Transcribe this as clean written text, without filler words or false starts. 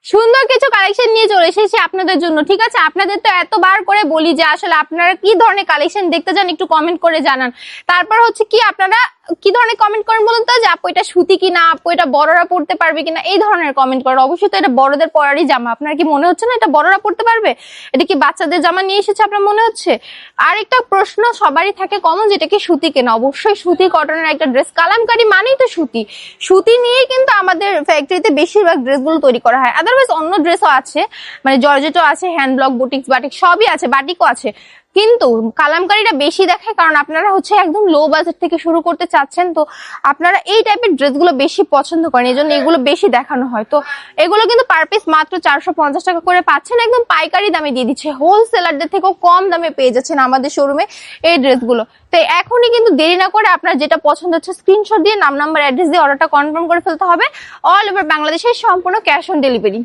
সুন্দর কিছু কালেকশন নিয়ে চলে এসেছি আপনাদের জন্য, ঠিক আছে? আপনাদের তো এতবার করে বলি যে আসলে আপনারা কি ধরনের কালেকশন দেখতে চান একটু কমেন্ট করে জানান। তারপর হচ্ছে কি আপনারা কি ধরনের কমেন্ট করেন বলুন তো, যে আপু এটা সুতি কিনা, আপু এটা বড়রা পড়তে পারবে কিনা, এই ধরনের কমেন্ট করেন। অবশ্যই তো এটা বড়দের পরারই জামা, আপনার কি মনে হচ্ছে না এটা বড়রা পড়তে পারবে? এটা কি বাচ্চাদের জামা নিয়ে এসেছে আপনার মনে হচ্ছে? আর একটা প্রশ্ন সবারই থাকে কমন, যেটা কি সুতি কিনা। অবশ্যই সুতি কটনের একটা ড্রেস, কালামকারী মানেই তো সুতি। সুতি নিয়েই কিন্তু আমাদের ফ্যাক্টরিতে বেশিরভাগ ড্রেসগুলো তৈরি করা হয়। আদারওয়াইজ অন্য ড্রেসও আছে, মানে জর্জেটও আছে, হ্যান্ড ব্লক, বুটিক্স, বাটিক সবই আছে, বাটিকও আছে, কিন্তু কালামকারীটা বেশি দেখায় কারণ আপনারা হচ্ছে একদম লো বাজেট থেকে শুরু করতে চাচ্ছেন, তো আপনারা এই টাইপের ড্রেসগুলো বেশি পছন্দ করেন, এই জন্য এগুলো বেশি দেখানো হয়। তো এগুলো কিন্তু পার পিস মাত্র 450 টাকা করে পাচ্ছেন, একদম পাইকারি দামে দিয়ে দিচ্ছে, হোলসেলারদের থেকেও কম দামে পেয়ে যাচ্ছেন আমাদের শোরুমে এই ড্রেসগুলো। তো এখনই কিন্তু দেরি না করে আপনার যেটা পছন্দ হচ্ছে স্ক্রিনশট দিয়ে নাম নাম্বার অ্যাড্রেস দিয়ে অর্ডারটা কনফার্ম করে ফেলতে হবে। অল ওভার বাংলাদেশের সম্পূর্ণ ক্যাশ অন ডেলিভারি।